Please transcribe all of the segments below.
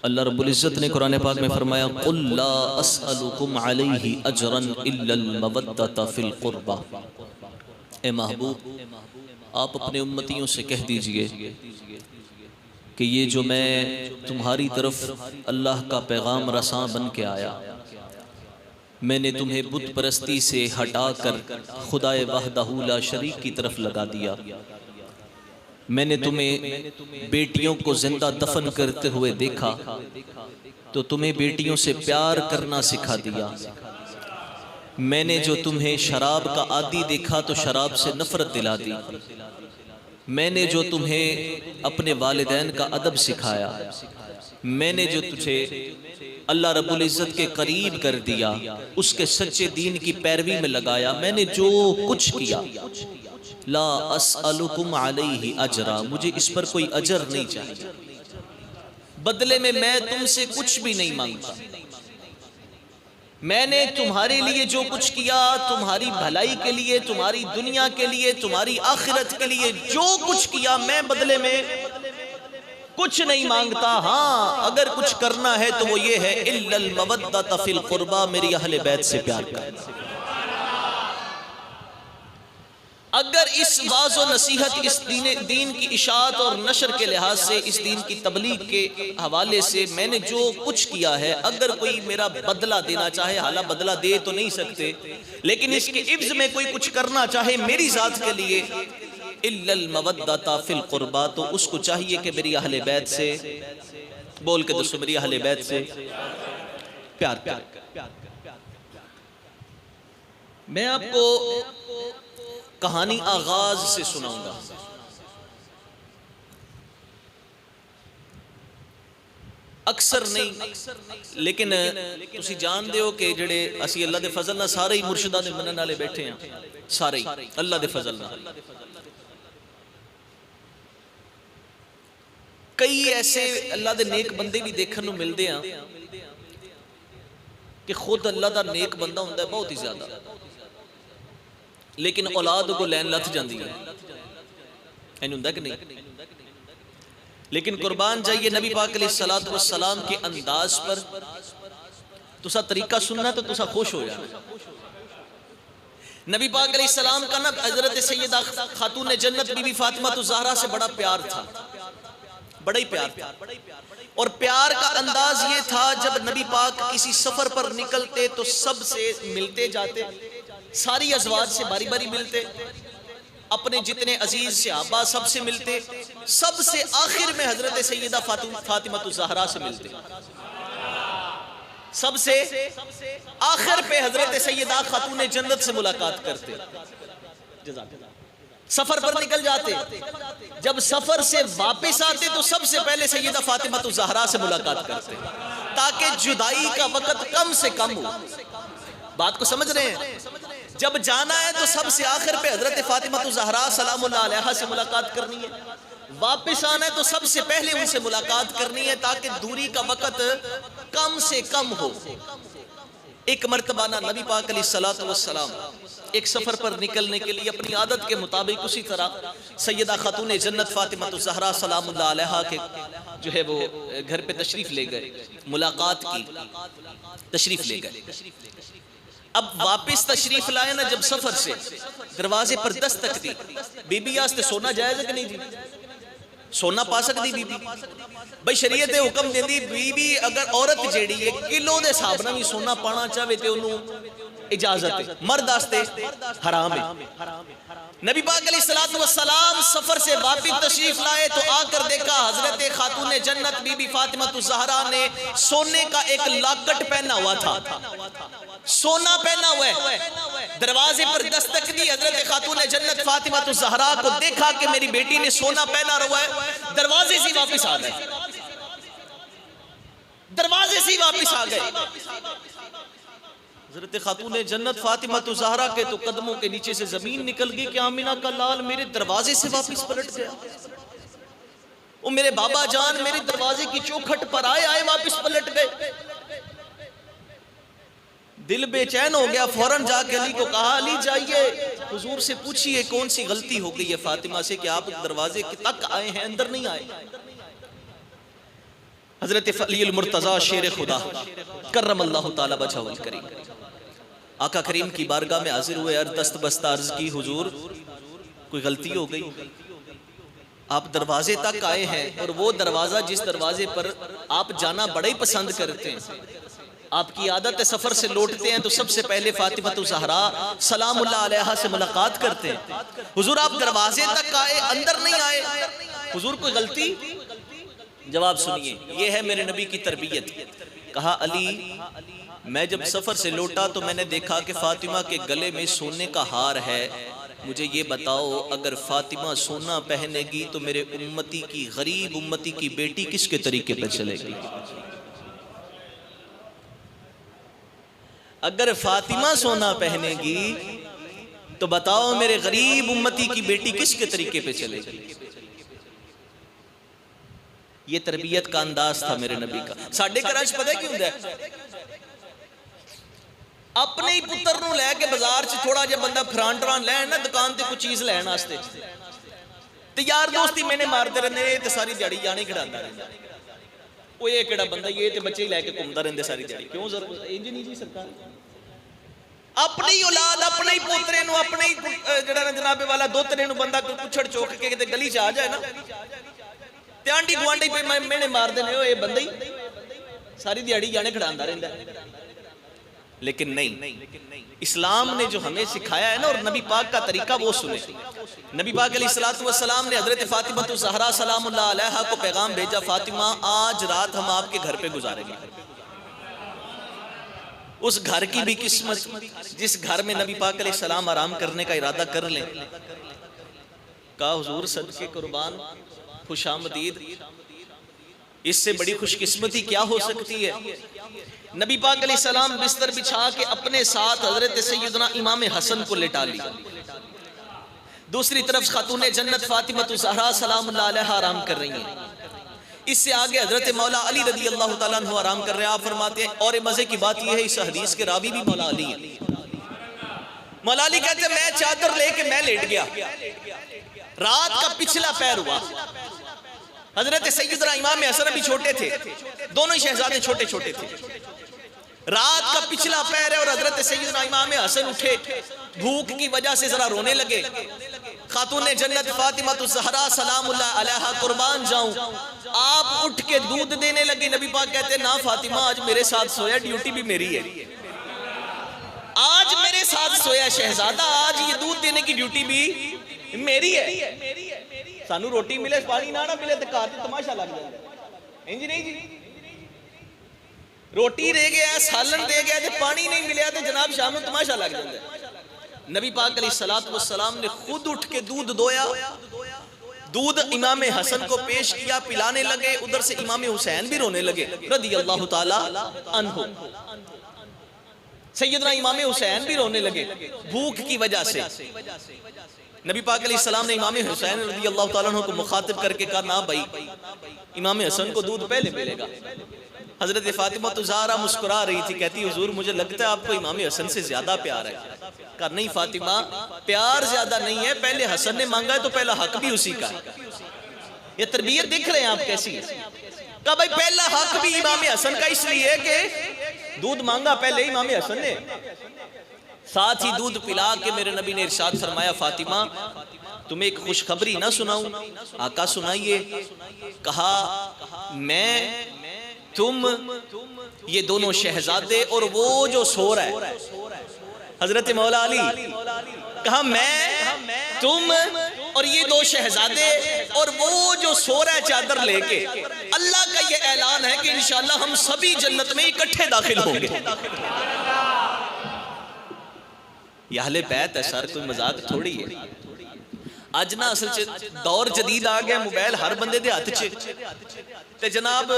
اللہ رب العزت نے قرآن پاک میں فرمایا قُلْ لَا أَسْأَلُكُمْ عَلَيْهِ أَجْرًا إِلَّا الْمَوَدَّةَ فِي الْقُرْبَى۔ اے محبوب آپ اپنے امتیوں سے کہہ دیجئے کہ یہ جو میں تمہاری طرف اللہ کا پیغام رساں بن کے آیا، میں نے تمہیں بت پرستی سے ہٹا کر خدائے وحدہ لا شریک کی طرف لگا دیا۔ میں نے تمہیں بیٹیوں کو زندہ دفن کرتے ہوئے دیکھا تو تمہیں بیٹیوں سے پیار کرنا سکھا دیا۔ میں نے جو تمہیں شراب کا عادی دیکھا تو شراب سے نفرت دلا دی۔ میں نے جو تمہیں اپنے والدین کا ادب سکھایا، میں نے جو تجھے اللہ رب العزت کے قریب کر دیا، اس کے سچے دین کی پیروی میں لگایا، میں نے جو کچھ کیا، لا اسألکم علیہ اجرا، مجھے اس پر کوئی اجر نہیں چاہیے، بدلے میں تم سے کچھ بھی نہیں مانگتا۔ میں نے تمہارے لیے جو کچھ کیا، تمہاری بھلائی کے لیے، تمہاری دنیا کے لیے، تمہاری آخرت کے لیے جو کچھ کیا، میں بدلے میں کچھ نہیں مانگتا۔ ہاں اگر کچھ کرنا ہے تو وہ یہ ہے اِلَّا الْمَوَدَّةَ فِي الْقُرْبَى، میری اہل بیت سے پیار کرنا۔ اگر اس واعظ و نصیحت، اس دین کی اشاعت اور نشر کے لحاظ سے، اس دین کی تبلیغ کے حوالے سے میں نے جو کچھ کیا ہے، اگر کوئی میرا بدلہ دینا چاہے، حالانکہ بدلہ دے تو نہیں سکتے، لیکن اس کے عوض میں کوئی کچھ کرنا چاہے میری ذات کے لیے، اِلَّا الْمَوَدَّةَ فِي الْقُرْبَى، تو اس کو چاہیے کہ میری اہل بیت سے، بول کے دوستو، میری اہل بیت سے پیار۔ میں آپ کو کہانی آغاز سے سناؤں گا۔ اکثر نہیں لیکن تسی جان دے ہو کہ جڑے اسی اللہ دے فضل نہ سارے ہی مرشدہ دے منن والے بیٹھے ہیں، سارے ہی اللہ دے فضل نہ۔ کئی ایسے اللہ دے نیک بندے بھی دیکھن نو ملدے ہیں کہ خود اللہ دا نیک بندہ ہوندہ ہے بہت ہی زیادہ، لیکن اولاد کو لین لت جاندی ہے، این ہوندہ کہ نہیں؟ لیکن قربان جائیے نبی پاک علیہ السلام کے انداز پر، تسا طریقہ سننا تو تسا خوش ہو جانا۔ نبی پاک علیہ السلام کا نا حضرت سیدہ خاتون جنت بی بی فاطمہ الزہرا سے بڑا پیار تھا، بڑا ہی پیار تھا، اور پیار کا انداز یہ تھا جب نبی پاک کسی سفر پر نکلتے تو سب سے ملتے جاتے، ساری ازواج سے باری باری ملتے، اپنے جتنے عزیز صحابہ سب سے ملتے، سب سے آخر میں حضرت سیدہ فاطمہ الزہرا سے ملتے، سب سے آخر پہ حضرت سیدہ خاتون جنت سے ملاقات کرتے۔ سفر پر نکل جاتے، جب سفر سے واپس آتے تو سب سے پہلے سیدہ فاطمہ الزہرا سے ملاقات کرتے تاکہ جدائی کا وقت کم سے کم ہو۔ بات کو سمجھ رہے ہیں؟ جب جانا ہے تو سب سے آخر پہ حضرت فاطمہ الزہرا سلام اللہ علیہا سے ملاقات کرنی ہے، واپس آنا ہے تو سب سے پہلے ان سے ملاقات کرنی ہے تاکہ دوری کا وقت کم سے کم ہو۔ ایک مرتبہ نبی پاک علیہ السلام ایک سفر پر نکلنے کے لیے اپنی عادت کے مطابق اسی طرح سیدہ خاتون جنت فاطمہ الزہرا سلام اللہ علیہا کے جو ہے وہ گھر پہ تشریف لے گئے، ملاقات کی، تشریف لے گئے۔ اب واپس تشریف لائے نا جب سفر سے، دروازے پر دستک دی، بی بی آستے سونا جائز ہے کہ نہیں دی؟ سونا پا سکتی بی بی؟ بھئی شریعت حکم دے دی بی بی اگر عورت جیڑی ہے کلو دے صحابنا بھی سونا پانا چاہوے تے انہوں اجازت ہے، مرد آستے حرام ہے۔ نبی پاک علیہ السلام سفر سے واپس تشریف لائے تو آ کر دیکھا حضرت خاتون جنت بی بی فاطمہ الزہرا نے سونے کا ایک لاکٹ پہنا ہوا تھا، سونا پہنا ہوا ہے۔ دروازے پر دستک دی، حضرت خاتون جنت فاطمہ الزہرا کو دیکھا کہ میری بیٹی نے سونا پہنا رہا ہے، دروازے سے واپس آ گئے، دروازے سے واپس آ گئے۔ حضرت خاتون جنت فاطمہ الزہرا کے تو قدموں کے نیچے سے زمین نکل گئی کہ آمینہ کا لال میرے دروازے سے واپس پلٹ گیا، وہ میرے بابا جان میرے دروازے کی چوکھٹ پر آئے واپس پلٹ گئے۔ دل بے چین ہو گیا، فوراں جا کے علی کو کہا علی جائیے حضور سے پوچھئے کون سی غلطی ہو گئی ہے فاطمہ سے کہ آپ دروازے تک آئے ہیں اندر نہیں آئے۔ حضرت علی المرتضیٰ شیر خدا کرم اللہ تعالی وجہہ الکریم آقا کریم کی بارگاہ میں حاضر ہوئے، دست بست عرض کی حضور کوئی غلطی ہو گئی؟ آپ دروازے تک آئے ہیں اور وہ دروازہ جس دروازے پر آپ جانا بڑا ہی پسند کرتے ہیں، آپ کی عادت سفر سے لوٹتے ہیں تو سب سے پہلے فاطمہ الزہراء سلام اللہ علیہا سے ملاقات کرتے ہیں، حضور آپ دروازے تک آئے اندر نہیں آئے، حضور کوئی غلطی؟ جواب سنیے، یہ ہے میرے نبی کی تربیت۔ کہا علی میں جب سفر سے لوٹا تو میں نے دیکھا کہ فاطمہ کے گلے میں سونے کا ہار ہے، مجھے یہ بتاؤ اگر فاطمہ سونا پہنے گی تو میرے امتی کی غریب امتی کی بیٹی کس کے طریقے پہ چلے گی؟ اگر فاطمہ سونا پہنے گی تو بتاؤ میرے غریب امتی کی بیٹی کس کے طریقے پہ چلے گی؟ یہ تربیت کا انداز تھا میرے نبی کا۔ ساڈے گھر وچ پتہ کیوں ہے؟ اپنے ہی پتر نو لے کے بازار چ تھوڑا جہا بندہ فران ٹران لین نا دکان تے کوئی چیز لین واسطے تے یار دوستی میں نے مارتے رہنے تے ساری دیہڑی جانے کھڑاندا رہندا، وہ یہ کیڑا بندہ یہ تے بچے ہی لے کے گھومدا رہندے ساری دیہڑی، کیوں ضرورت انج نہیں جی سرکار؟ اپنی اولاد اپنے ہی پوترے نو اپنے ہی جڑا جناب والا دوترے نو بندہ کوئی پچھڑ چوک کے تے گلی چ آ جائے نا تے آنڈی گوانڈی پہ میں نے مار دینے ہو یہ بندہ ہی ساری دیہڑی جانے کھڑاندا رہندا ہے۔ لیکن نہیں، اسلام نے جو ہمیں سکھایا ہے نا اور نبی پاک کا طریقہ وہ سنے۔ نبی پاک علیہ السلام نے حضرت فاطمہ الزہراء سلام اللہ علیہا کو پیغام بھیجا، فاطمہ آج رات ہم آپ کے گھر پہ گزاریں گے۔ اس گھر کی بھی قسمت جس گھر میں نبی پاک علیہ السلام آرام کرنے کا ارادہ کر لیں۔ کہا حضور صدقے قربان خوش آمدید، اس سے بڑی خوش قسمتی کیا ہو سکتی ہے؟ نبی پاک علیہ السلام بستر بچھا کے اپنے ساتھ حضرت سیدنا امام حسن کو لٹا لی، دوسری طرف خاتون جنت فاطمہ الزہراء سلام اللہ علیہا آرام کر رہی ہیں، اس سے آگے حضرت مولا علی رضی اللہ تعالیٰ عنہ آرام کر رہے ہیں۔ آپ فرماتے ہیں اور مزے کی بات یہ ہے اس حدیث کے راوی بھی مولا علی ہیں۔ مولا علی کہتے ہیں میں چادر لے کے میں لیٹ گیا، رات کا پچھلا پیر ہوا، حضرت سیدنا امام حسن بھی چھوٹے تھے، دونوں ہی شہزادے چھوٹے چھوٹے تھے، رات کا پچھلا پیر ہے اور حضرت سیدنا امام حسن اٹھے، بھوک کی وجہ سے ذرا رونے لگے۔ خاتون جنت فاطمہ الزہراء سلام اللہ علیہا قربان جاؤں آپ اٹھ کے دودھ دینے لگی، نبی پاک کہتے ہیں نا فاطمہ آج میرے ساتھ سویا، ڈیوٹی بھی میری ہے، آج میرے ساتھ سویا شہزادہ، آج یہ دودھ دینے کی ڈیوٹی بھی میری ہے۔ سانو روٹی ملے پانی نہ ملے تو گھر تے تماشا لگ جائے، انج نہیں جی، روٹی دے گیا سالن دے گیا جب پانی نہیں ملیا تو جناب شام کو تماشا لگ جاتا ہے۔ نبی پاک علیہ السلام نے خود اٹھ کے دودھ دویا، دودھ امام حسن کو پیش کیا، پلانے لگے، ادھر سے امام حسین بھی رونے لگے رضی اللہ تعالی عنہ، سیدنا امام حسین بھی رونے لگے بھوک کی وجہ سے۔ نبی پاک علیہ السلام نے امام حسین رضی اللہ تعالیٰ عنہ کو مخاطب کر کے کہا نا بھائی امام حسن کو دودھ پہلے ملے گا۔ حضرت فاطمہ الزہراء مسکرا رہی تھی، کہتی حضور مجھے لگتا ہے آپ کو امام حسن سے زیادہ پیار ہے۔ کہا نہیں فاطمہ پیار زیادہ نہیں ہے، پہلے حسن نے مانگا ہے تو پہلا حق بھی اسی کا ہے۔ یہ تربیت دیکھ رہے ہیں آپ کیسی ہے؟ کہا بھائی پہلا حق بھی امام حسن کا اس لیے کہ دودھ مانگا پہلے امام حسن نے، ساتھ ہی دودھ پلا کے میرے نبی نے ارشاد فرمایا فاطمہ تمہیں ایک خوشخبری نہ سناؤں؟ آقا سنائیے۔ کہا میں تم یہ دونوں شہزادے اور وہ جو سو رہا ہے حضرت مولا علی، کہا میں تم اور یہ دو شہزادے اور وہ جو سو رہا ہے چادر لے کے، اللہ کا یہ اعلان ہے کہ انشاءاللہ ہم سبھی جنت میں اکٹھے داخل ہوں گے۔ یہ اہل بیت ہے سر، کوئی مذاق تھوڑی ہے۔ آج نا اصل دور جدید آ گیا، موبائل ہر بندے دے ہاتھ چے تے جناب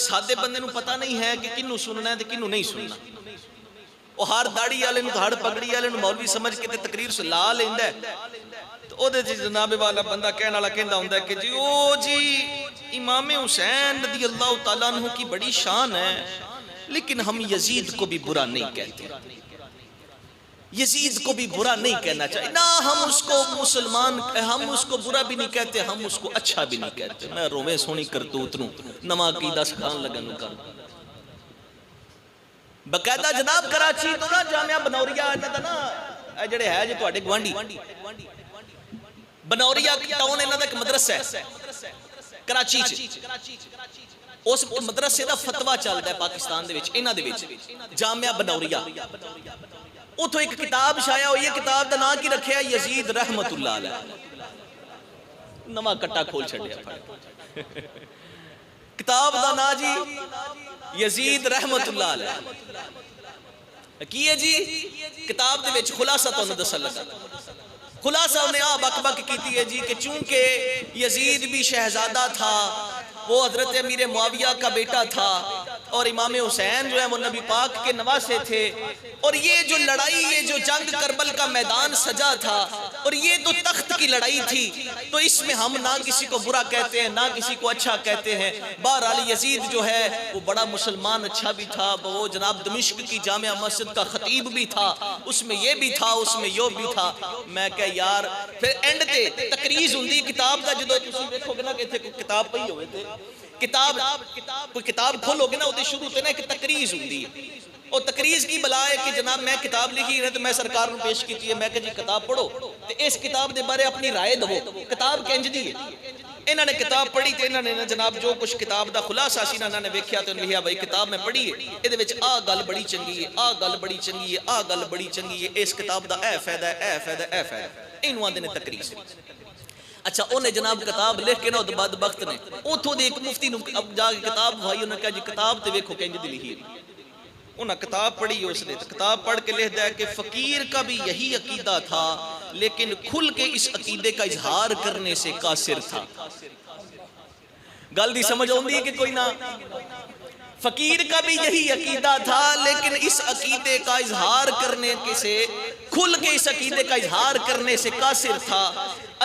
سادے بندے نو پتہ نہیں ہے کہ کنوں سننا ہے تے کنوں نہیں سننا۔ وہ ہر داڑھی والے نو ہر پگڑی والے نو مولوی سمجھ کے تے تقریر سلا لیندا ہے، تو او دے جناب والا بندہ کہن والا کہندا ہوندا ہے کہ جی او جی امام حسین رضی اللہ تعالیٰ عنہ کی بڑی شان ہے، لیکن ہم یزید کو بھی برا نہیں کہتے۔ یزید کو بھی برا نہیں کہنا چاہیے نہ، ہم اس کو مسلمان، ہم اس کو برا بھی نہیں کہتے، ہم اس کو اچھا بھی نہیں کہتے۔ میں روے سونی کرتوت نوں نواں عقیدہ سکھان لگا نوں کر باقاعدہ جناب کراچی تو نا جامعہ بنوریا انہاں دا نا جڑے ہے جو تواڈے گوانڈی بنوریا ٹاؤن انہاں دا ایک مدرسہ ہے کراچی چ، اس مدرسے دا فتویٰ چلدا ہے پاکستان دے وچ انہاں دے وچ جامعہ بنوریا، اتھوں ایک کتاب شائع ہوئی ہے، کتاب دا نام کی رکھیا یزید رحمت اللہ علیہ، نواں کٹا کھول چھڈیا پھڑ کتاب دا نام جی یزید رحمت اللہ علیہ کی ہے جی، کتاب دے وچ خلاصہ تانوں دسن لگا، خلاصہ انہیں بک بک کیتی ہے جی کہ چونکہ یزید بھی شہزادہ تھا، وہ حضرت امیر معاویہ کا بیٹا تھا، اور امام حسین جو ہے وہ نبی پاک کے نواسے تھے، اور یہ جو لڑائی، یہ جو جنگ کربل کا میدان سجا تھا، اور یہ تو تخت کی لڑائی تھی، تو اس میں ہم نہ کسی کو برا کہتے ہیں نہ کسی کو اچھا کہتے ہیں۔ بہرحال یزید جو ہے وہ بڑا مسلمان اچھا بھی تھا، وہ جناب دمشق کی جامع مسجد کا خطیب بھی تھا، اس میں یہ بھی تھا، اس میں یہ بھی تھا۔ میں کہا یار پھر اینڈ تے تقریز ہوندی کتاب دا، جدو تسی دیکھو گے نا کہ اتنے کوئی کتاب پئی ہوئے تھے، کوئی کتاب کھولو گے نا وہ شروع تے نا ایک تقریز ہوندی ہے، اور تقریز کی بلا ہے کہ جناب میں کتاب لکھی ہے تو میں سرکار نو پیش کیتی ہے، میں کہ جی کتاب پڑھو تے اس کتاب دے بارے اپنی رائے دو، کتاب کنج دی ہے۔ انہوں نے کتاب پڑھی تے انہوں نے جناب جو کچھ کتاب دا خلاصہ سی انہوں نے ویکھیا تے لکھیا بھائی کتاب میں پڑھی ہے، اے دے وچ آ گل بڑی چنگی ہے، آ گل بڑی چنگی ہے، آ گل بڑی چنگی ہے، اس کتاب دا اے فائدہ ہے، اے فائدہ ہے، اے فائدہ ہے، اینو آندے نے تقریر۔ اچھا انہیں جناب کتاب لکھ کے نا بعد وقت نے اتھوں دے ایک مفتی نو اب جا کے کتاب بھائی انہوں نے کہا جی کتاب تے ویکھو کنج دی لکھی ہے، انہوں نے کتاب پڑھی اس نے، کتاب پڑھ کے لکھ دیا کہ فقیر کا بھی یہی عقیدہ تھا لیکن کھل کے اس عقیدے کا اظہار کرنے سے قاصر تھا۔ گل دی سمجھ ہوندی ہے کہ کوئی نہ، فقیر کا بھی یہی عقیدہ تھا لیکن اس عقیدے کا اظہار کرنے سے، کھل کے اس عقیدے کا اظہار کرنے سے قاصر تھا۔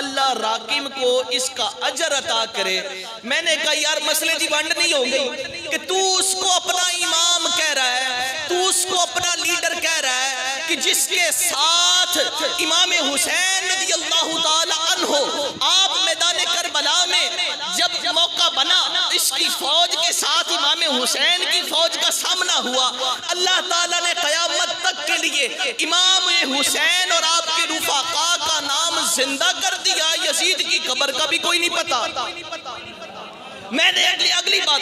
اللہ راکم کو اس کا اجر عطا کرے۔ میں نے کہا یار مسئلے دی ونڈ نہیں ہو گئی کہ تو اس کو اپنا امام کہہ رہا ہے، تو اس کو اپنا لیڈر کہہ رہا ہے کہ جس کے ساتھ امام حسین رضی اللہ تعالی عنہ آپ میدان کربلا میں جب موقع بنا اس کی فوج کے ساتھ امام حسین کی فوج کا سامنا ہوا، اللہ تعالیٰ نے قیامت تک کے لیے امام حسین اور آپ کے رفقا کا نام زندہ کر دیا، یزید کی قبر کا بھی کوئی نہیں پتا۔ میں نے اگلی بات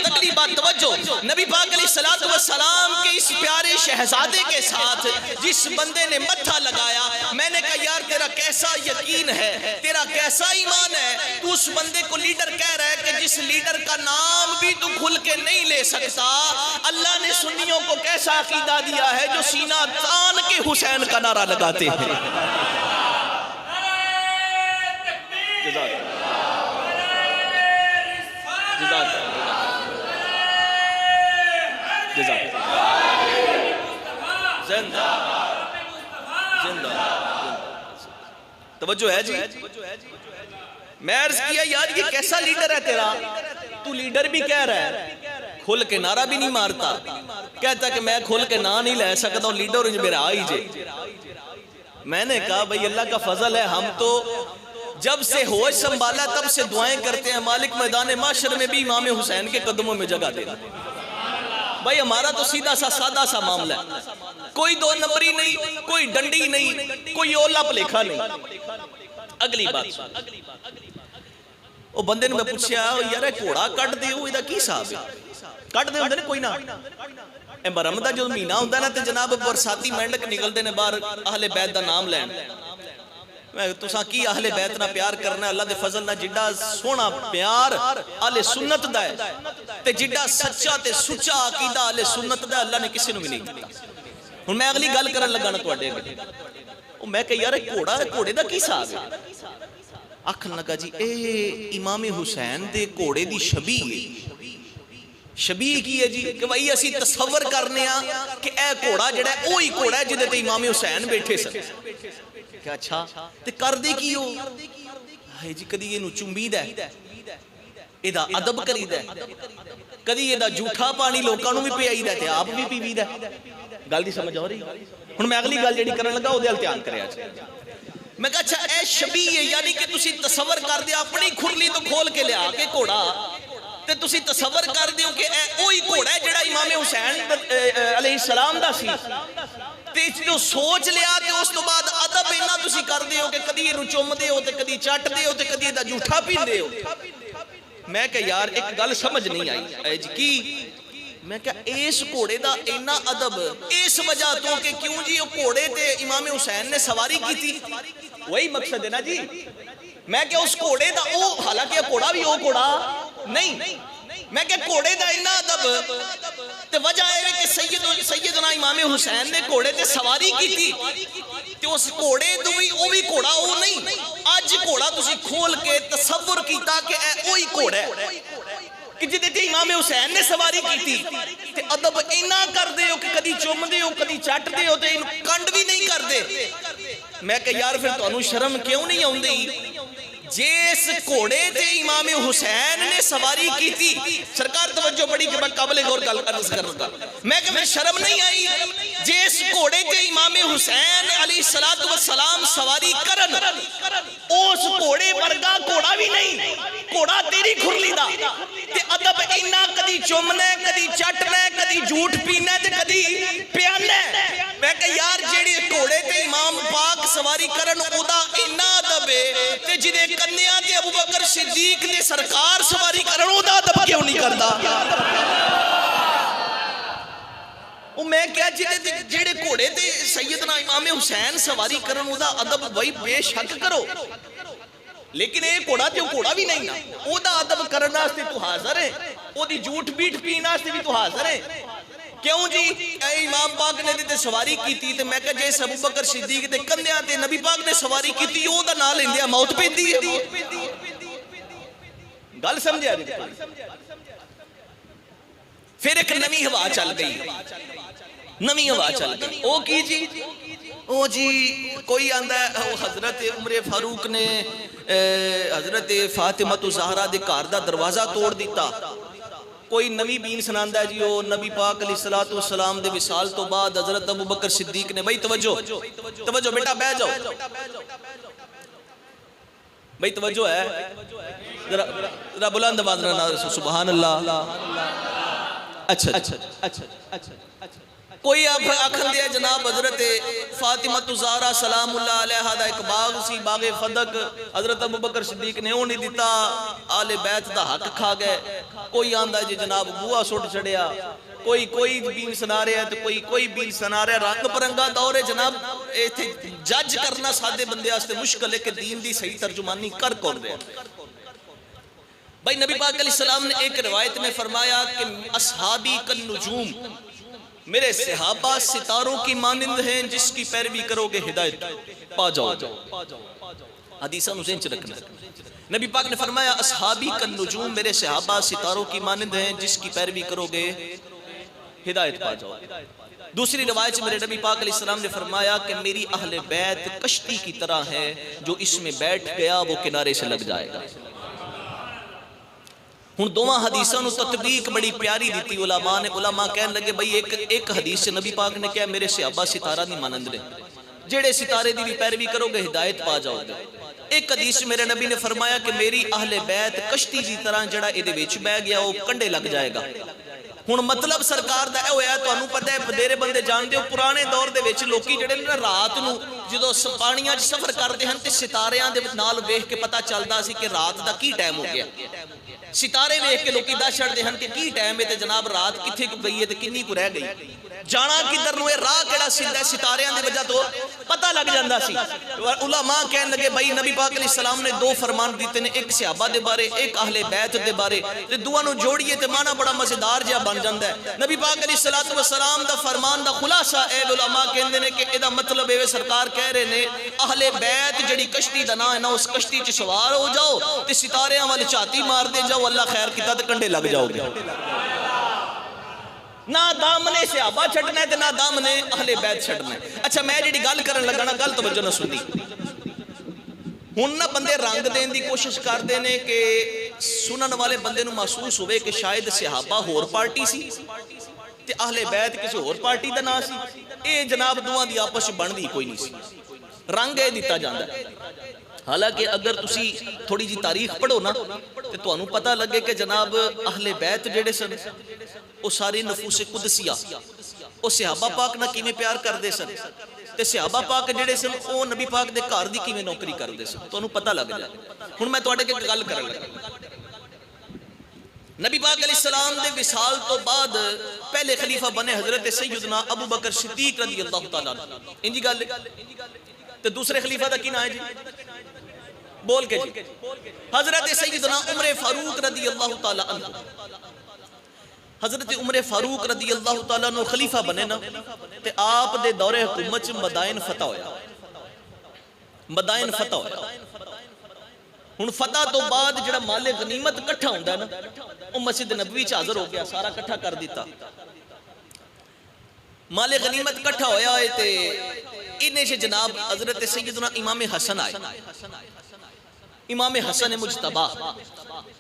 توجہ، نبی پاک علیہ السلام کے اس پیارے شہزادے کے ساتھ جس بندے نے متھا لگایا، میں نے کہا یار تیرا کیسا یقین ہے، تیرا کیسا ایمان ہے، تو اس بندے کو لیڈر کہہ رہا ہے کہ جس لیڈر کا نام بھی تو کھل کے نہیں لے سکتا۔ اللہ نے سنیوں کو کیسا عقیدہ دیا ہے جو سینہ تان کے حسین کا نعرہ لگاتے ہیں۔ توجہ ہے جی، میں عرض کیا یار یہ کیسا لیڈر ہے تیرا، تو لیڈر بھی کہہ رہا ہے، کھل کے نعرہ بھی نہیں مارتا، کہتا کہ میں کھل کے نعرہ نہیں لے سکتا ہوں، لیڈر میرا آئی جے۔ میں نے کہا بھئی اللہ کا فضل ہے، ہم تو جب سے ہوش سنبھالا تب سے دعائیں کرتے ہیں مالک میدان معاشر میں بھی امام حسین کے قدموں میں جگہ دے۔ بھائی ہمارا تو سیدھا سا سادہ سا معاملہ ہے، کوئی دو نمبری نہیں، کوئی ڈنڈی نہیں، کوئی اولا پلیکھا نہیں۔ اگلی بات وہ بندے نے میں پوچھا یار گھوڑا کٹ دے ہو یہ کی صاحب ہے، کٹ دے ہوندے نے کوئی نہ، اے برہمدہ جو مہینہ ہوندہ ہے نا تے جناب برساتی مینڈک نکلتے نے باہر اہل بیت دا نام لین، میں تساں کی اہل بیت نہ پیار کرنا ہے، اللہ دے فضل نہ جڈا سونا پیار اہل سنت دا ہے تے جڈا سچا تے سچا عقیدہ اہل سنت دا اللہ نے کسی نو بھی نہیں دیتا۔ ہن میں اگلی گل کرن لگا نا تواڈے اگے، میں کہ یار گھوڑے دا کی صاحب ہے، آکھن لگا جی اے امام حسین دے گھوڑے دی شبیہ ہے۔ شبیہ کی ہے جی کہ وہی اسی تصور کرنے ہاں کہ اے گھوڑا جڑا ہے اوہی گھوڑا ہے جدے تے امام حسین بیٹھے سن۔ کہ اچھا تے کر دے کی ہو، ہے جی کدی اینو چمبید ہے، ایدہ ادب کرید ہے، کدی ایدہ جھوٹا پانی لوکاں نو بھی پیائی ہے تے آپ بھی پیوید ہے۔ گل دی سمجھ آ رہی؟ ہن میں اگلی گل جڑی کرن لگا او دے ال دھیان کریا جی. میں کہا اچھا اے شبیہ ہے، یعنی کہ تسی تصور کر دیا اپنی کھرلی تو کھول کے لیا کے گھوڑا تے تسی تصور کر دیو کہ اے اوہی گھوڑا ہے جڑا امام حسین علیہ السلام دا سی، تے جو سوچ لیا تے اس تو بعد ادب اینا تسی کر دیو کہ کدی اینو چوم دیو تے کدی چٹ دیو تے کدی دا جھوٹا پین دیو. میں کہ یار ایک گل سمجھ نہیں آئی. اے جی کی؟ میں کہا اس گھوڑے دا اینا ادب اس وجہ تو کہ کیوں جی وہ گھوڑے تے امام حسین نے سواری کی تھی، وہی مقصد ہے نا جی. میں کہ اس گھوڑے دا او حالانکہ گھوڑا بھی وہ گھوڑا نہیں، میں کہ گھوڑے دا اینا ادب تے وجہ ہے کہ سیدنا امام حسین نے گھوڑے تے سواری کی تھی تے اس گھوڑے تو بھی وہ بھی گھوڑا وہ نہیں. اج گھوڑا تسی کھول کے تصور کیتا کہ اے وہی گھوڑا ہے کہ جدے تے امام حسین نے سواری کی تھی تے ادب اینا کر دے ہو کہ کدی چوم دے ہو کدی چٹ دے ہو تے کنڈ بھی نہیں کر دے. میں کہ یار پھر تو انہوں شرم کیوں نہیں آؤں دی؟ جیس گھوڑے تے امام حسین نے سواری کی تھی، سرکار توجہ بڑی کہ میں قابل غور عرض کرتا، میں کہ میں شرم نہیں آئی جیس گھوڑے تے امام حسین علیہ السلام سواری کرن اس گھوڑے ورگا گھوڑا بھی نہیں، گھوڑا تیری کھرلی دا تے ادب اینا کدی چومنے کدی چٹنے کدی جھوٹ پینے تے کدی پیانے. میں کہ یار جیڑی گھوڑے تے امام پاک سواری کرن او دا اینا ادب ہے تے جدے کنیا تے ابو بکر صدیق نے سرکار سواری کرن او دا ادب کیوں نہیں کردا؟ او میں کیا جیڑے گھوڑے تے سیدنا امام حسین سواری کرن او دا ادب وہی بے شک کرو، لیکن اے گھوڑا تے گھوڑا بھی نہیں نا، او دا ادب کرن واسطے تو حاضر ہے، او دی جھوٹ بیٹ پین واسطے بھی تو حاضر ہے. کیوں جی اے امام پاک نے تے سواری کی تھی تے میں کہ جیسے ابو بکر صدیق دے کندیاں تے نبی پاک نے سواری کی تھی او دا نام لیندیا موت پیندی ہے. گل سمجھا جی؟ پھر ایک نمی ہوا چل گئی، نمی ہوا چل گئی. او کی جی؟ او جی کوئی آندہ ہے حضرت عمر فاروق نے حضرت فاطمہ زہرا دے گھر دا دروازہ توڑ دیتا. کوئی نبی بین سناندہ ہے جی وہ نبی پاک علیہ السلام دے وصال تو بعد حضرت ابو بکر صدیق نے بھئی توجہ بیٹا بیٹھ جاؤ بھئی توجہ ہے ذرا بلند آواز میں سبحان اللہ. اچھا کوئی آکھن دیا جناب حضرت فاطمہ زہرا سلام اللہ علیہ دا ایک باغ سی باغ فدق حضرت ابو بکر صدیق نے وہ نہیں دیتا، آل بیت دا حق کھا گئے. کوئی آندہ جی جناب بوا سٹ چڑیا، کوئی بین سنا رہا ہے تو کوئی بین سنا رہا ہے. رنگ پرنگا دور ہے جناب، جج کرنا سادے بندے آستے مشکل ہے کہ دین دی صحیح ترجمانی کر کون رہے. بھائی نبی پاک علیہ السلام نے ایک روایت میں فرمایا کہ اصحابی کن نجوم، میرے صحابہ ستاروں کی مانند ہیں جس کی پیروی کرو گے ہدایت پا جاؤ. حدیثہ نزین چ رکھنا. نبی پاک نے فرمایا اصحابی کن نجوم، میرے صحابہ ستاروں کی مانند ہیں جس کی پیروی کرو گے ہدایت پا جاؤ. دوسری روایت سے میرے نبی پاک علیہ السلام نے فرمایا کہ میری اہل بیت کشتی کی طرح ہے، جو اس میں بیٹھ گیا وہ کنارے سے لگ جائے گا. ہن دوواں حدیثاں نو تطبیق بڑی پیاری دیتی علماء نے. علماء کہنے لگے بھئی ایک حدیث سے نبی پاک نے کہا میرے صحابہ ستارہ نہیں مانند نے، جڑے ستارے دی بھی پیروی کرو گے ہدایت پا جاؤ گے. ایک حدیث سے میرے نبی نے فرمایا کہ میری اہل بیت کشتی دی طرح جڑا ایدے وچ بہ گیا وہ کنڈے لگ جائے گا. ہن مطلب سرکار دا اے ہویا تانوں پتہ ہے بدیرے بندے جان دیو پرانے دور دے وچ لوکی جڑے نے رات نو جدوں پانیاں وچ سفر کردے ہن تے ستاریاں دے نال ویکھ کے پتہ چلدا سی کہ رات دا کی ٹائم ہو گیا. ستارے ویکھ کے لوکی دس چھڑدے ہن کہ کی ٹائم ہے تے جناب رات کتھے کو گئی ہے تے کنی کو رہ گئی. جانا کدھر نو راہ کیڑا سیدھا ہے ستاریاں دی وجہ تو پتہ لگ جاندا سی. علماء کہن لگے بھائی نبی پاک علیہ السلام نے دو فرمان دیتے نے، ایک صحابہ دے بارے ایک اہل بیت دے بارے، تے دوواں نو جوڑیے تے معنی بڑا مزیدار جہا بن جاندا ہے. نبی پاک علیہ السلام دا فرمان دا خلاصہ اے علماء کہندے نے کہ ادا مطلب اے سرکار کہہ رہے نے اہل بیت جڑی کشتی دا نام ہے نا اس کشتی چ سوار ہو جاؤ تے ستاریاں والے چاتی مار دے جاؤ، اللہ خیر کیتا تے کنڈے لگ جاؤ گے. نہ دامنے صحابہ چھڑنا ہے تے نہ دامنے اہل بیت چھڑنا ہے. اچھا میں جڑی گل کرن لگا نا گل توجہ نہ سنی. ہن نہ بندے رنگ دین دی کوشش کردے نے کہ سنن والے بندے نو محسوس ہوئے کہ شاید صحابہ ہور پارٹی سی تے اہل بیت کسی اور پارٹی دا نام سی، اے جناب دوواں دی آپس وچ بندی کوئی نہیں سی، رنگ اے دتا جاندا ہے۔ حالانکہ اگر تسی تھوڑی جی تاریخ پڑھو نا تے تانوں پتہ لگے کہ جناب اہل بیت جڑے سن او سارے نفوس قدسیہ او صحابہ پاک نہ کیویں پیار کردے سن تے صحابہ پاک جڑے سن او نبی پاک دے گھر دی کیویں نوکری کردے سن، تانوں پتہ لگ جائے۔ ہن میں تواڈے اگے گل کرن لگا، نبی پاک علیہ السلام دے وصال تو بعد پہلے خلیفہ بنے حضرت سیدنا ابو بکر صدیق رضی اللہ تعالیٰ عنہ، انجی گل تے دوسرے خلیفہ دا کی نام ہے جی؟ بول کے جی، حضرت سیدنا عمر فاروق رضی اللہ تعالیٰ عنہ۔ حضرت عمر فاروق رضی اللہ تعالیٰ عنہ خلیفہ بنے نا تے آپ دے دور حکومت چ مدائن فتح ہویا، مدائن فتح ہویا۔ ہن فتح تو بعد جڑا مال غنیمت کٹھا ہوندا ہے نا او مسجد نبوی چ حاضر ہو گیا، سارا کٹھا کر دیتا، مال غنیمت کٹھا ہویا ہے تے انہیں سے جناب حضرت سیدنا امام حسن آئے، امام حسن مجتبہ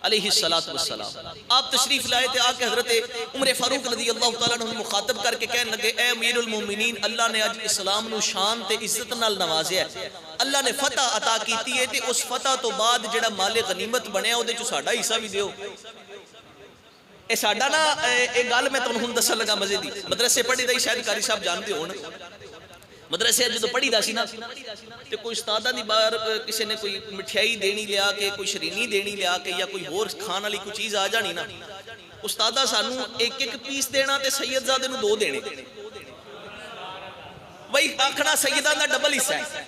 علیہ السلام، آپ تشریف لائے تھے، آکے حضرت عمر فاروق رضی اللہ تعالیٰ عنہ مخاطب کر کے کہنے لگے، اے امیر المومنین، اللہ نے آج اسلام نو شان تے عزت نال نوازیا ہے، اللہ نے فتح عطا کیتی ہے تے اس فتح تو بعد جڑا مال غنیمت بنیا او دے چ ساڈا حصہ بھی دیو۔ اے ساڈا نا اے گل میں تانوں ہن دسن لگا مزے دی، مدرسے پڑھی دا شاید قاری صاحب جانتے ہون، مدرسے جدو پڑھی دا سی نا تے کوئی استاداں دی باہر کسی نے کوئی مٹھائی دینی لیا کے، کوئی شرینی دینی لیا کے، یا کوئی ہور کھان والی کوئی چیز آ جانی نا، استاداں سانوں ایک ایک پیس دینا تے سید زادے نوں دو دینے، وہی آکھنا سیداں دا ڈبل حصہ ہے۔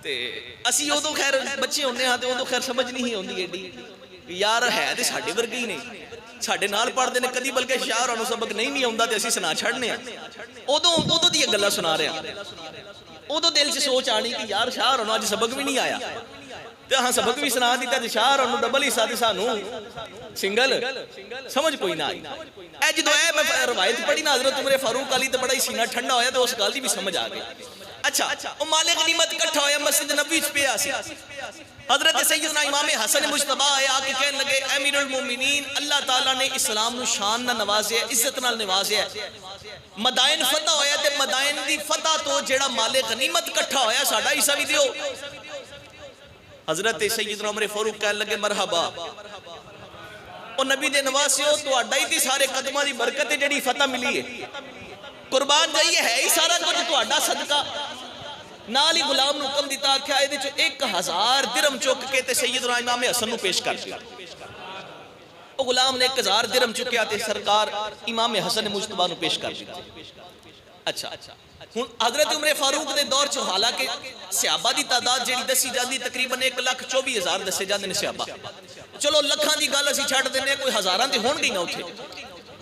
تے اسی اودوں خیر بچے ہوندے ہاں تے اودوں خیر سمجھ نہیں ہوندی ایڈی، یار ہے تے ساڈے ورگے ہی نہیں، ساڈے نال پڑھدے نے کدی بلکہ شاہ ہوراں نوں سبق نہیں آوندا تے اسی سنا چھڑنے ہاں، اودوں دی گلاں سنا رہے ہیں، اودوں دل 'چ سوچ آنی کہ یار شاہ ہوراں نوں اج سبق بھی نہیں آیا تے ہاں سبق بھی سنا دیتا تے شاہ ہوراں نوں ڈبل حصہ تے سانوں سنگل، سمجھ کوئی نہ آئی۔ اے جدوں اے میں روایت پڑھی نا حضرت عمر فاروق علی تے بڑا ہی سینہ ٹھنڈا ہویا تے اس گل دی بھی سمجھ آ گئی۔ اچھا او مال غنیمت اکٹھا ہویا مسجد نبوی وچ پیا سی، حضرت سیدنا امام حسن مجتبی آئے، آکے کہنے لگے، اے امیر المومنین، اللہ تعالیٰ نے اسلام نو شان نہ نوازیا، عزت نال نوازیا، مدائن فتح ہویا تے مدائن دی فتح تو جیڑا مال غنیمت کٹھا ہویا ساڈا حصہ بھی دیو۔ حضرت سیدنا عمر فاروق کہنے لگے مرحبا، او نبی دے نواسیو تہاڈا ہی تے سارے قدماں دی برکت جڑی فتح ملی ہے، قربان جائیے ہے ہی سارا کچھ تہاڈا صدقہ۔ نال ہی غلام نو حکم دیتا کہ اے دے چ 1000 درہم چک کے تے سیدنا امام حسن نو پیش کر دیا۔ او غلام نے 1000 درہم چکیا تے سرکار امام حسن مجتبی نو پیش کر دیا۔ اچھا ہن حضرت عمر فاروق دے دور چ حالانکہ صحابہ دی تعداد جڑی دسی جاندی تقریباً 1,24,000 دسے جاندے نے صحابہ، چلو لکھاں دی گل اسی چھڈ دینے، کوئی ہزاراں تے ہون گیاں اوتھے،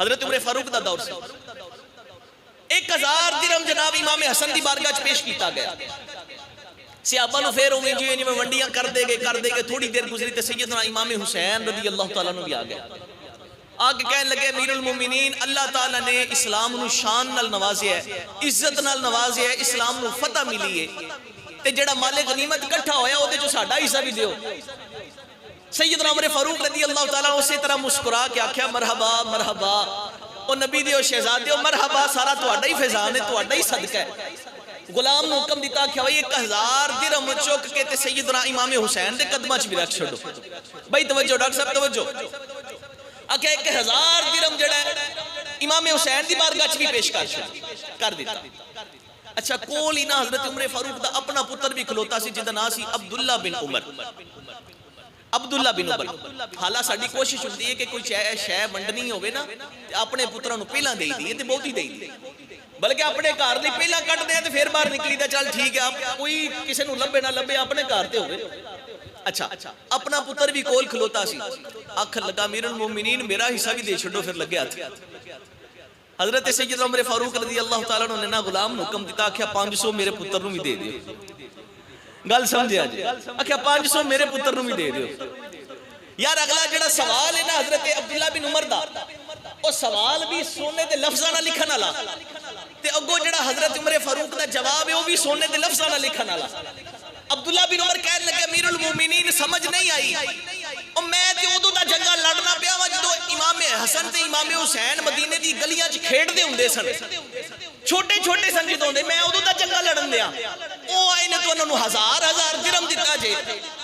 حضرت عمر فاروق دا دور سی۔ 1000 درہم جناب امام حسن دی بارگاہ چ پیش کیتا گیا، صحابہ نو پھر اوویں جویں جویں ونڈیاں کر دے گئے، تھوڑی دیر گزری تے سیدنا امام حسین رضی اللہ تعالیٰ عنہ بھی آ گیا، آگے کہنے لگے امیر المومنین، اللہ تعالیٰ نے اسلام نو شان نال نوازیا ہے، عزت نال نوازیا ہے، اسلام نو فتح ملی ہے تے جڑا مال غنیمت کٹھا ہویا او دے چ ساڈا حصہ بھی دیو۔ سیدنا عمر فاروق رضی اللہ تعالیٰ اسی طرح مسکرا کے آکھیا مرحبا مرحبا، او نبی دیو شہزادیو مرحبا، سارا تہاڈا ہی فیضان ہے، تہاڈا ہی صدقہ ہے۔ غلام نو حکم دیتا کہ 1000 درہم چک کے تے سیدنا امام حسین دے قدماں چ بھی رکھ چھڈو۔ بھائی توجہ ڈاکٹر صاحب توجہ، آکھیا 1000 درہم جڑا ہے امام حسین دی بارگاہ چ بھی پیش کر دیتا۔ اچھا کول ہی نا حضرت عمر فاروق دا اپنا پتر بھی کھلوتا سی جدا نام سی عبداللہ بن عمر، عبداللہ بن عمر۔ حالا ساڈی کوشش ہوندی ہے کہ کوئی شے ونڈنی ہوے نا تے اپنے پتراں نوں پہلاں دے دیے تے بہت ہی دے دیے، بلکہ اپنے گھر دی پہلاں کٹ دے تے پھر باہر نکلی تے چل ٹھیک ہے، کوئی کسے نوں لبے نہ لبے اپنے گھر تے ہوے۔ اچھا اپنا پتر بھی کول کھلوتا سی، آکھن لگا امیر المومنین میرا حصہ بھی دے چھڈو، پھر لگے ہاتھ۔ حضرت سیدنا عمر فاروق رضی اللہ تعالیٰ عنہ نے نا غلام نو حکم دیتا کہ 500 میرے پتر نوں بھی دے دیو، گل سمجھیا جی، آکھیا 500 میرے پتر نوں بھی دے دیو۔ یار اگلا جڑا سوال ہے نا حضرت عبداللہ بن عمر دا، او سوال بھی سونے دے لفظاں نال لکھن والا تے اگوں جڑا حضرت عمر فاروق دا جواب ہے او بھی سونے دے لفظاں نال لکھن والا۔ عبداللہ بن عمر کہنے لگے امیر المومنین سمجھ نہیں آئی، او میں ਤੇ ਉਦੋਂ ਦਾ ਜੰਗਾ ਲੜਨਾ ਪਿਆ ਵਾ ਜਦੋਂ ਇਮਾਮ ਹਸਨ ਤੇ ਇਮਾਮ ਹੁਸੈਨ ਮਦੀਨੇ ਦੀ ਗਲੀਆਂ 'ਚ ਖੇਡਦੇ ਹੁੰਦੇ ਸਨ, ਛੋਟੇ ਛੋਟੇ ਸਨ ਜਦੋਂ ਦੇ, ਮੈਂ ਉਦੋਂ ਦਾ ਜੰਗਾ ਲੜਨ ਦਿਆ। ਉਹ ਆਏ ਨੇ ਤੇ ਉਹਨਾਂ ਨੂੰ ਹਜ਼ਾਰ ਦਿਰਹਮ ਦਿੱਤਾ ਜੇ,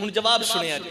ਹੁਣ ਜਵਾਬ ਸੁਣਿਆ ਜੀ,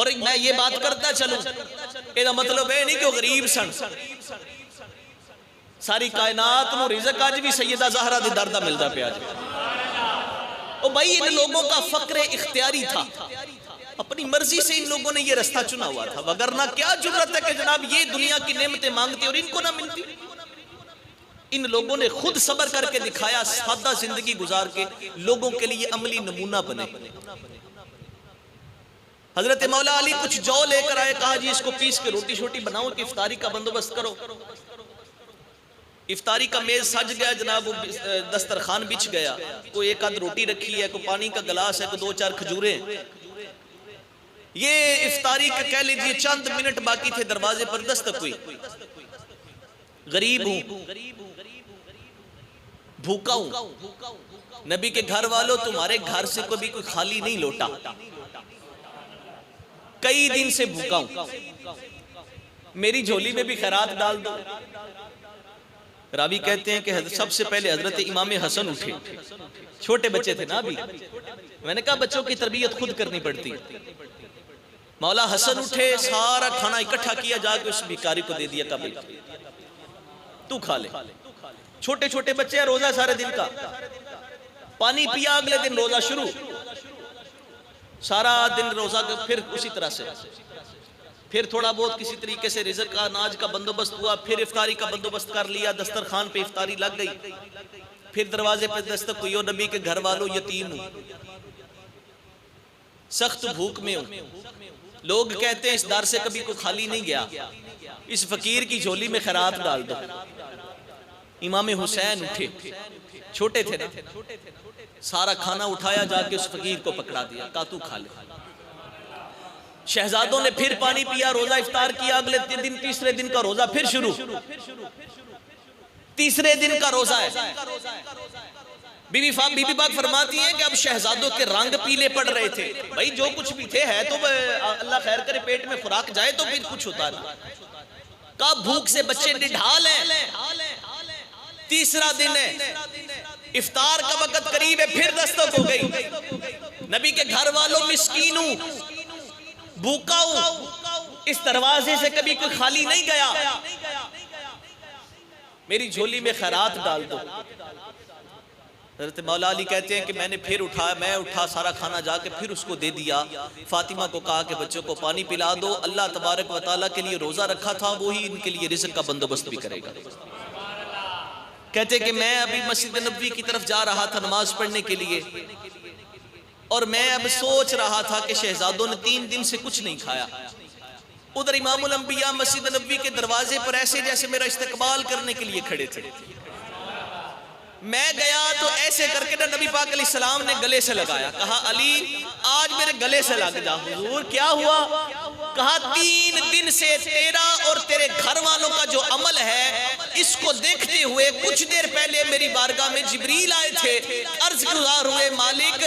اور میں یہ بات کرتا چلوں، یہ مطلب ہے نہیں کہ وہ غریب سن، ساری کائنات نو رزق آج بھی سیدہ زہرا دے دردہ ملدا پیا جائے۔ اور بھائی ان لوگوں کا فقر اختیاری تھا، اپنی مرضی سے ان لوگوں نے یہ رستہ چنا ہوا تھا، وگرنہ کیا جرت ہے کہ جناب یہ دنیا کی نعمتیں مانگتے اور ان کو نہ ملتی۔ ان لوگوں نے خود صبر کر کے دکھایا، سادہ زندگی گزار کے لوگوں کے لیے عملی نمونہ بنے۔ حضرت مولا علی کچھ جو لے کر آئے، کہا جی اس کو پیس کے روٹی شوٹی بناؤ کہ افطاری کا بندوبست کرو۔ افطاری کا میز سج گیا جناب، دسترخوان بچھ گیا، کوئی ایک آدھ روٹی رکھی ہے، کوئی پانی کا گلاس ہے، کوئی دو چار کھجوریں۔ یہ افطاری کا کہہ لیجئے چند منٹ باقی تھے، دروازے پر دستک ہوئی۔ غریب ہوں، بھوکا ہوں، نبی کے گھر والوں تمہارے گھر سے کبھی کوئی خالی نہیں لوٹا، کئی دن سے بھوکا ہوں، میری جھولی میں بھی خیرات ڈال دو۔ راوی کہتے ہیں کہ سب سے پہلے حضرت امام حسن اٹھے، چھوٹے بچے تھے نا ابھی، میں نے کہا بچوں کی تربیت خود کرنی پڑتی۔ مولا حسن اٹھے، سارا کھانا اکٹھا کیا، جا کے اس بیکاری کو دے دیا، کہا بھائی تو کھا لے۔ چھوٹے چھوٹے بچے ہیں، روزہ سارے دن کا، پانی پیا، اگلے دن روزہ شروع، سارا دن روزہ، پھر اسی طرح سے پھر تھوڑا بہت کسی طریقے سے رزق کا اناج کا بندوبست ہوا، پھر افطاری کا بندوبست کر لیا، دسترخوان پہ افطاری لگ گئی، پھر دروازے پہ دستک ہوئی، اور نبی کے گھر والوں یتیم ہوں، سخت بھوک میں ہوں، لوگ کہتے ہیں اس دار سے کبھی کوئی خالی نہیں گیا، اس فقیر کی جھولی میں خیرات ڈال دو۔ امام حسین اٹھے، چھوٹے تھے نا، سارا کھانا اٹھایا، جا کے اس فقیر کو پکڑا دیا، کہا تو کھا لے۔ شہزادوں نے پھر پانی پیا، روزہ افطار کیا، اگلے دن تیسرے دن کا روزہ پھر شروع، تیسرے دن کا روزہ ہے۔ بی بی پاک فرماتی ہیں کہ اب شہزادوں کے رنگ پیلے پڑ رہے تھے، بھائی جو کچھ بھی تھے ہے تو اللہ خیر کرے، پیٹ میں خوراک جائے تو پھر کچھ ہوتا نا، کہا بھوک سے بچے نڈھال ہیں، تیسرا دن ہے، افطار کا وقت قریب ہے، پھر دستک ہو گئی، نبی کے گھر والوں مسکین ہوں، بھوکا ہوں، اس دروازے سے کبھی کوئی خالی نہیں گیا، میری جھولی میں خیرات ڈال دو۔ حضرت مولا علی کہتے ہیں کہ میں نے پھر اٹھا سارا کھانا، جا کے پھر اس کو دے دیا، فاطمہ کو کہا کہ بچوں کو پانی پلا دو، اللہ تبارک و تعالیٰ کے لیے روزہ رکھا تھا، وہی ان کے لیے رزق کا بندوبست بھی کرے گا۔ کہتے کہ میں ابھی مسجد نبوی کی طرف جا رہا تھا نماز پڑھنے کے لیے، اور میں اب سوچ رہا تھا کہ شہزادوں نے 3 دن سے کچھ نہیں کھایا، ادھر امام الانبیاء مسجد نبوی کے دروازے پر ایسے جیسے میرا استقبال کرنے کے لیے کھڑے تھے، میں گیا تو ایسے کر کے نبی پاک علیہ السلام نے گلے سے لگایا، کہا علی آج میرے گلے سے لگ جا۔ حضور کیا ہوا؟ کہا 3 دن سے تیرا اور تیرے گھر والوں کا جو عمل ہے اس کو دیکھتے ہوئے کچھ دیر پہلے میری بارگاہ میں جبریل آئے تھے، عرض گزار ہوئے مالک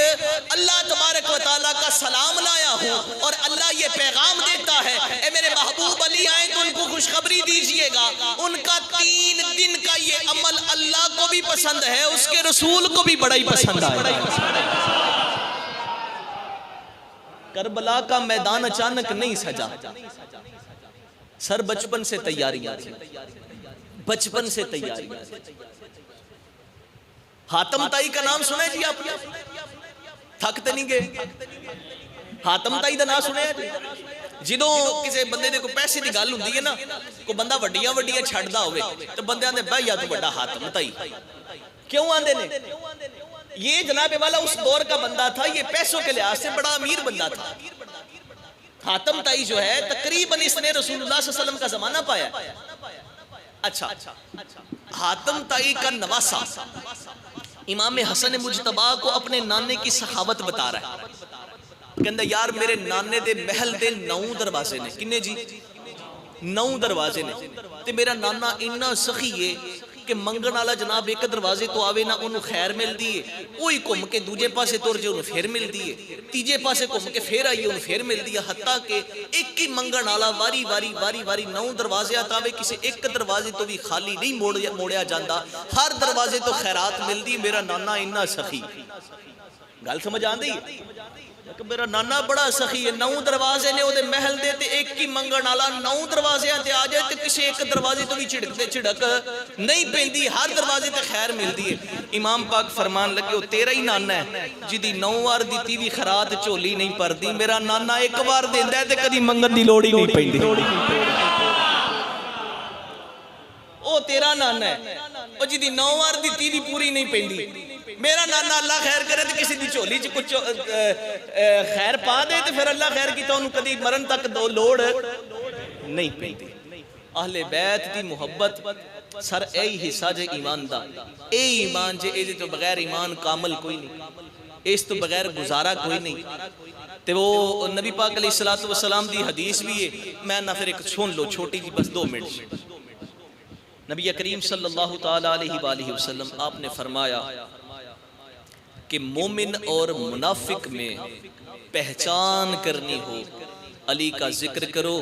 اللہ تبارک و تعالیٰ کا سلام لایا ہوں، اور اللہ یہ پیغام دیتا ہے اے میرے محبوب علی آئے تو ان کو خوشخبری دیجئے گا، ان کا 3 دن کا یہ عمل اللہ کو بھی پسند ہے، اس کے رسول کو بھی بڑا ہی پسند آئے۔ کربلا کا میدان اچانک نہیں سجا، سر بچپن سے تیاریاں تھیں، بچپن سے تیاریاں تھیں۔ حاتم تائی کا نام سنے جی آپ نے؟ تھکتے نہیں گئے؟ حاتم تائی دا نام سنے جی؟ جدوں کسی بندے دے کو پیسے دی گل ہوندی ہے نا، کو بندہ وڈیاں وڈیاں چھڑدا ہوئے تو بندے آندے بھائی یا تو بڑا حاتم تائی، کیوں آندے نے؟ یہ جناب والا اس دور کا بندہ تھا، یہ پیسوں کے لحاظ سے بڑا امیر بندہ تھا۔ حاتم تائی جو ہے تقریباً اس نے رسول اللہ صلی اللہ علیہ وسلم کا زمانہ پایا۔ اچھا، حاتم تائی کا نواسا امام حسن مجتبیٰ کو اپنے نانے کی سخاوت بتا رہا ہے، کہندہ یار میرے نانے دے محل دے 9 دروازے نے، کنے جی 9 دروازے نے، تے میرا نانا انہا سخی ہے کہ منگن والا جناب ایک دروازے تو آوے نہ انہوں خیر مل دیئے، وہی کم کے دوجے پاسے تور جے انہوں پھر مل دیئے، تیجے پاسے کم کے پھر آئیے انہوں پھر مل دیئے، حتیٰ کہ ایک ہی منگن والا واری 9 دروازے آتاوے، کسی ایک دروازے تو بھی خالی نہیں موڑیا جاندہ، ہر دروازے تو خیرات مل دی، میرا نانا انہا سخی۔ گل سمجھ آندی کہ میرا نانا بڑا سخی ہے، 9 دروازے نے وہ محل دے تے ایک ہی منگن والا 9 دروازے تے آ جائے تے کسی ایک دروازے تو بھی چھڑک نہیں پیندی، ہر دروازے تے خیر ملتی ہے۔ امام پاک فرمان لگے وہ تیرا ہی نانا ہے جدی 9 وار دیتی بھی خرات جھولی نہیں پردی، میرا نانا ایک بار دیندا ہے تے کدی منگن دی لوڑ ہی نہیں پیندی۔ او تیرا نانا ہے او جدی 9 وار دیتی بھی پوری نہیں پیندی، میرا نانا اللہ خیر کرے تو کسی دی چولی چ کچھ خیر پا دے تو پھر اللہ خیر کی تو انہوں کدی مرن تک دو لوڑ نہیں پیندی۔ اہل بیت دی محبت سر اے حصہ جے ایمان دا، اے ایمان جے اے تو بغیر ایمان کامل کوئی نہیں، اس تو بغیر گزارا کوئی نہیں۔ تو وہ نبی پاک علیہ السلام دی حدیث بھی ہے، میں نہ پھر ایک سن لو چھوٹی جی بس 2 منٹ۔ نبی کریم صلی اللہ تعالیٰ علیہ وآلہ وسلم آپ نے فرمایا کہ مومن اور منافق میں پہچان کرنی ہو علی کا ذکر کرو،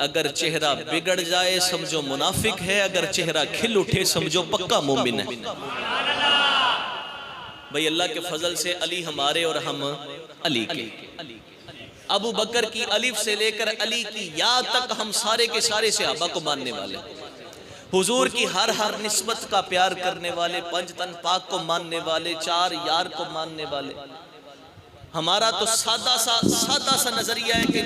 اگر چہرہ بگڑ جائے سمجھو منافق ہے، اگر چہرہ کھل اٹھے سمجھو پکا مومن ہے۔ بھئی اللہ کے فضل سے علی ہمارے اور ہم علی کے، ابو بکر کی الف سے لے کر علی کی یا تک ہم سارے کے سارے صحابہ کو ماننے والے، حضور کی ہر نسبت کا پیار کرنے والے، 5 تن پاک کو ماننے والے، 4 یار کو ماننے والے۔ ہمارا تو سادہ سا نظریہ ہے کہ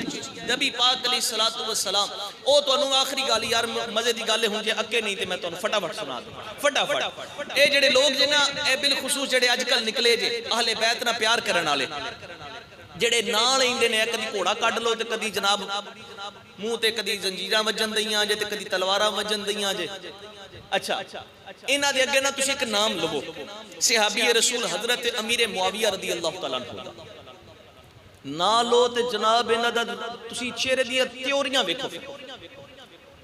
نبی پاک علیہ السلام او تو انہوں آخری گالی یار مزے دی گالے ہوں جے اکے نہیں تے میں تو انہوں فٹافٹ سنا دوں فٹافٹ۔ اے جڑے لوگ جنہاں اے بالخصوص جڑے آج کل نکلے جے اہل بیت نہ پیار کرن والے، جڑے نال ایندے نے کدی گھوڑا کڈ لو تے کدی جناب منہ تے کدی زنجیراں وجن دیاں جے تے کدی تلواراں وجن دیاں جے۔ اچھا انہاں دے اگے نا تسی ایک نام لو، صحابی رسول حضرت امیر معاویہ رضی اللہ تعالیٰ عنہ دا نا لو تے جناب انہاں دا تسی چہرے دی تیوریاں ویکھو،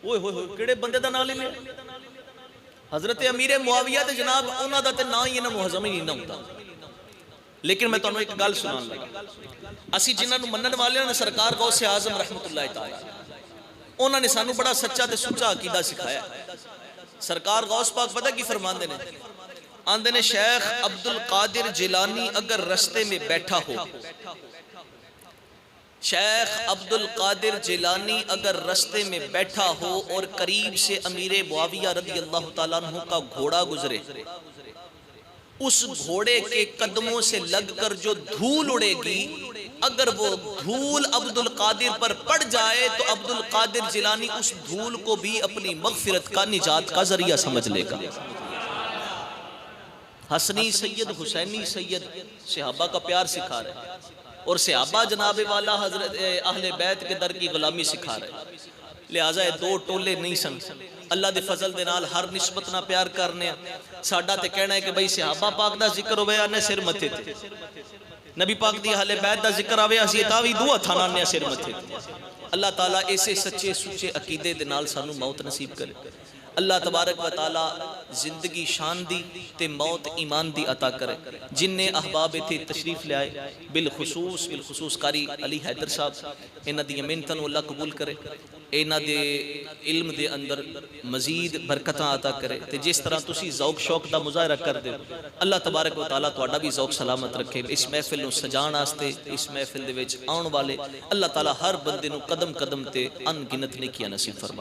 اوئے ہوئے ہوئے کیڑے بندے دا نام لے لیا حضرت امیر معاویہ تے جناب انہاں دا تے نا ہی انہاں نوں ہضم ہی نہیں ہوندا۔ لیکن میں تانوں ایک گل سنان لگا، اسی جنہاں نوں منن والے نے سرکار غوث اعظم رحمت اللہ تعالی انہوں نے سانو بڑا سچا تے سچا عقیدہ سکھایا۔ سرکار غوث پاک پتہ کی فرماندے نے، آندے نے شیخ عبد القادر جیلانی اگر رستے میں بیٹھا ہو، شیخ عبد القادر جیلانی اگر رستے میں بیٹھا ہو اور قریب سے امیر معاویہ رضی اللہ تعالیٰ عنہ کا گھوڑا گزرے، اس گھوڑے کے قدموں سے لگ کر جو دھول اڑے گی، اگر وہ دھول عبد القادر پر پڑ جائے تو عبد القادر جیلانی اس دھول کو بھی اپنی مغفرت کا نجات کا ذریعہ سمجھ لے گا۔ حسنی سید حسینی سید صحابہ کا پیار سکھا رہے اور صحابہ جناب والا حضرت اہل بیت کے در کی غلامی سکھا رہے، لہٰذا یہ 2 ٹولے نہیں سن۔ اللہ دے فضل دے نال ہر نسبت نہ پیار کرنے، ساڈا تے کہنا ہے کہ بھئی صحابہ پاک دا ذکر ہوئے آنے سر متھے تے، نبی پاک دی اہل بیت دا ذکر آوے اسی تاوی دعا تھانا نے سر متھے تے۔ اللہ تعالیٰ ایسے سچے سچے عقیدے دے نال سانو موت نصیب کرے۔ اللہ تبارک و تعالیٰ زندگی شان دی تے موت ایمان دی عطا کرے۔ جن نے احباب تھے تشریف لے آئے، بالخصوص قاری علی حیدر صاحب، انہ دی منتن اللہ قبول کرے، انہ دے علم دے اندر مزید برکتاں عطا کرے، تے جس طرح تسی ذوق شوق دا مظاہرہ کر دے اللہ تبارک و تعالیٰ تہاڈا بھی ذوق سلامت رکھے۔ اس محفل نو سجان واسطے، اس محفل دے وچ آن والے اللہ تعالیٰ ہر بندے نو قدم قدم تے ان گنت نیکیاں نصیب فرمائے۔